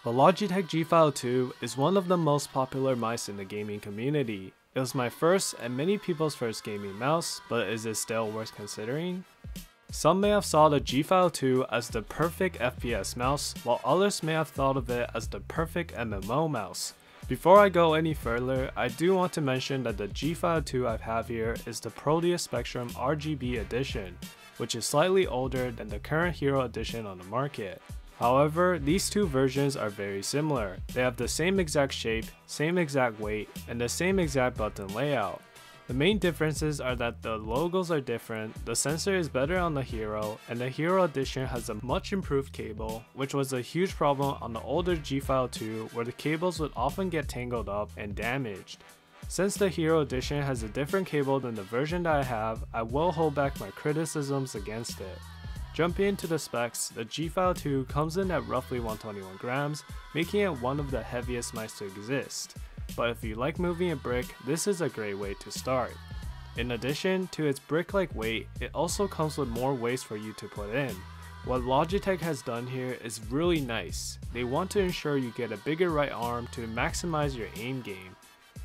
The Logitech G502 is one of the most popular mice in the gaming community. It was my first and many people's first gaming mouse, but is it still worth considering? Some may have saw the G502 as the perfect FPS mouse, while others may have thought of it as the perfect MMO mouse. Before I go any further, I do want to mention that the G502 I have here is the Proteus Spectrum RGB edition, which is slightly older than the current Hero edition on the market. However, these two versions are very similar. They have the same exact shape, same exact weight, and the same exact button layout. The main differences are that the logos are different, the sensor is better on the Hero, and the Hero edition has a much improved cable, which was a huge problem on the older G502 where the cables would often get tangled up and damaged. Since the Hero edition has a different cable than the version that I have, I will hold back my criticisms against it. Jumping into the specs, the G502 comes in at roughly 121 grams, making it one of the heaviest mice to exist. But if you like moving a brick, this is a great way to start. In addition to its brick-like weight, it also comes with more waste for you to put in. What Logitech has done here is really nice. They want to ensure you get a bigger right arm to maximize your aim game.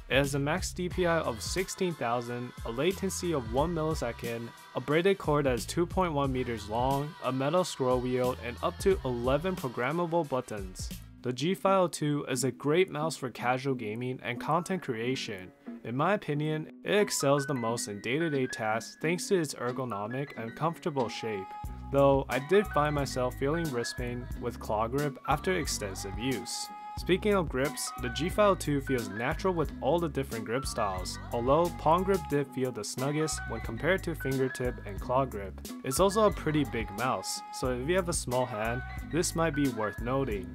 It has a max DPI of 16,000, a latency of 1 millisecond, a braided cord that is 2.1 meters long, a metal scroll wheel, and up to 11 programmable buttons. The G502 is a great mouse for casual gaming and content creation. In my opinion, it excels the most in day-to-day tasks thanks to its ergonomic and comfortable shape, though I did find myself feeling wrist pain with claw grip after extensive use. Speaking of grips, the G502 feels natural with all the different grip styles, although palm grip did feel the snuggest when compared to fingertip and claw grip. It's also a pretty big mouse, so if you have a small hand, this might be worth noting.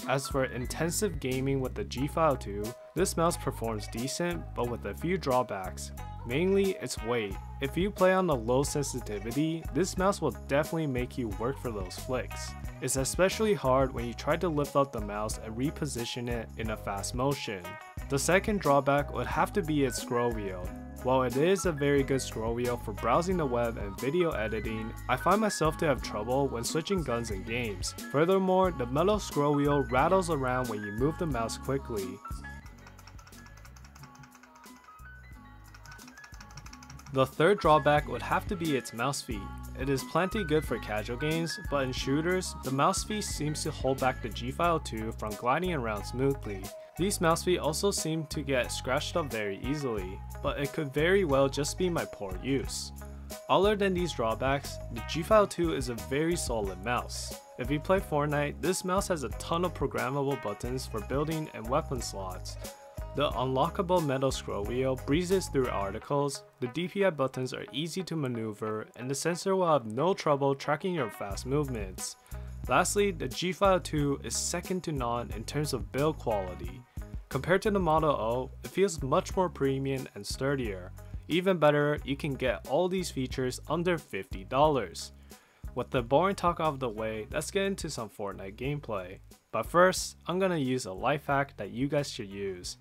As for intensive gaming with the G502, this mouse performs decent but with a few drawbacks. Mainly its weight. If you play on the low sensitivity, this mouse will definitely make you work for those flicks. It's especially hard when you try to lift up the mouse and reposition it in a fast motion. The second drawback would have to be its scroll wheel. While it is a very good scroll wheel for browsing the web and video editing, I find myself to have trouble when switching guns in games. Furthermore, the metal scroll wheel rattles around when you move the mouse quickly. The third drawback would have to be its mouse feet. It is plenty good for casual games, but in shooters, the mouse feet seems to hold back the G502 from gliding around smoothly. These mouse feet also seem to get scratched up very easily, but it could very well just be my poor use. Other than these drawbacks, the G502 is a very solid mouse. If you play Fortnite, this mouse has a ton of programmable buttons for building and weapon slots. The unlockable metal scroll wheel breezes through articles, the DPI buttons are easy to maneuver, and the sensor will have no trouble tracking your fast movements. Lastly, the G502 is second to none in terms of build quality. Compared to the Model O, it feels much more premium and sturdier. Even better, you can get all these features under $50. With the boring talk out of the way, let's get into some Fortnite gameplay. But first, I'm gonna use a life hack that you guys should use.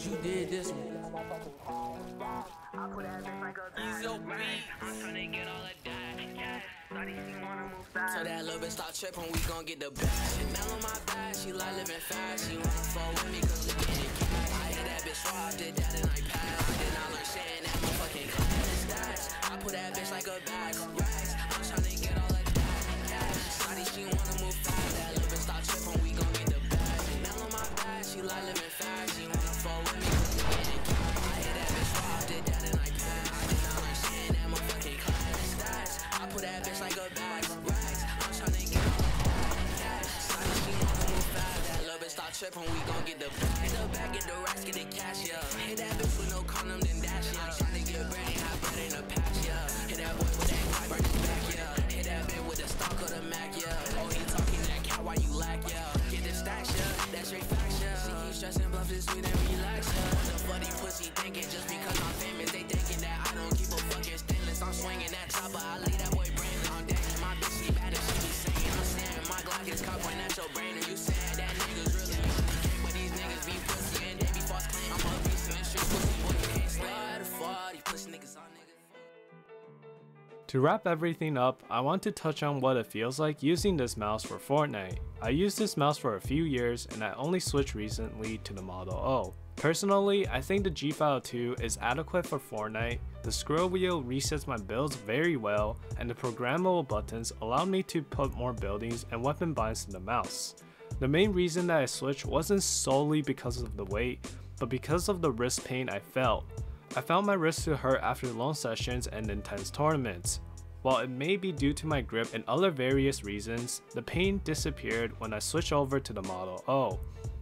You did this one. So that little bitch start tripping, we gon' get the bag. Now on my bag, she like living fast. She wanna fall with me cause we getting cash. I hit that bitch raw, I did that and I passed. I did not learn shit in that motherfucking class. Stats, I put that bitch like a bag. Racks, I'm tryna get all of that cash. Shawty, she wanna move fast. That little bitch start tripping, we gon' get the bag. Now on my bag, she like living fast. She wanna fall with me cause we getting cash. I hit that bitch raw, I did that and I passed. I did not learn shit in that motherfucking class. Stats, I put that bitch like a bag. Trippin', we gon' get the bag. Hit the bag, get the racks, get the cash, yeah. Hit that bitch with no condom, then dash, yeah. Tryna get bread, ain't have bread in the patch, yeah. Hit that boy with that guy, break his back, yeah. Hit that bitch with the stock of the Mac, yeah. Oh, he talking that cat, why you lack, yeah. Get the stacks, yeah. That's straight facts, yeah. She keep stressing, bluff this sweet and relax, yeah. The buddy pussy thinking just because I'm famous, they thinking that I don't keep a fucking stainless. I'm swinging that chopper, I leave that boy brainless. I'm dancing, my bitch, she bad and she be singing. I'm saying my Glock is cocked, point at your brain, and you saying that niggas really. But these niggas be pussy and they be false claim. I'm a beast in the street, pussy boy, you can't slay. To wrap everything up, I want to touch on what it feels like using this mouse for Fortnite. I used this mouse for a few years and I only switched recently to the Model O. Personally, I think the G502 is adequate for Fortnite. The scroll wheel resets my builds very well, and the programmable buttons allow me to put more buildings and weapon binds to the mouse. The main reason that I switched wasn't solely because of the weight, but because of the wrist pain I felt. I found my wrist to hurt after long sessions and intense tournaments. While it may be due to my grip and other various reasons, the pain disappeared when I switched over to the Model O.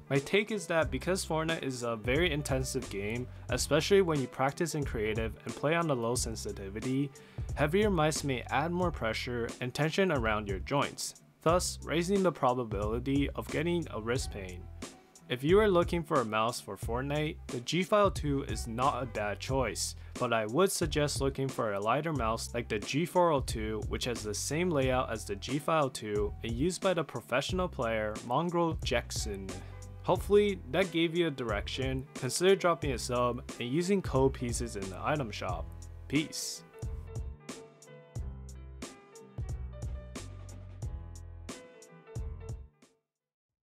My take is that because Fortnite is a very intensive game, especially when you practice in creative and play on the low sensitivity, heavier mice may add more pressure and tension around your joints, thus raising the probability of getting a wrist pain. If you are looking for a mouse for Fortnite, the G502 is not a bad choice, but I would suggest looking for a lighter mouse like the G402, which has the same layout as the G502 and used by the professional player Mongrel Jackson. Hopefully that gave you a direction. Consider dropping a sub and using code pieces in the item shop. Peace.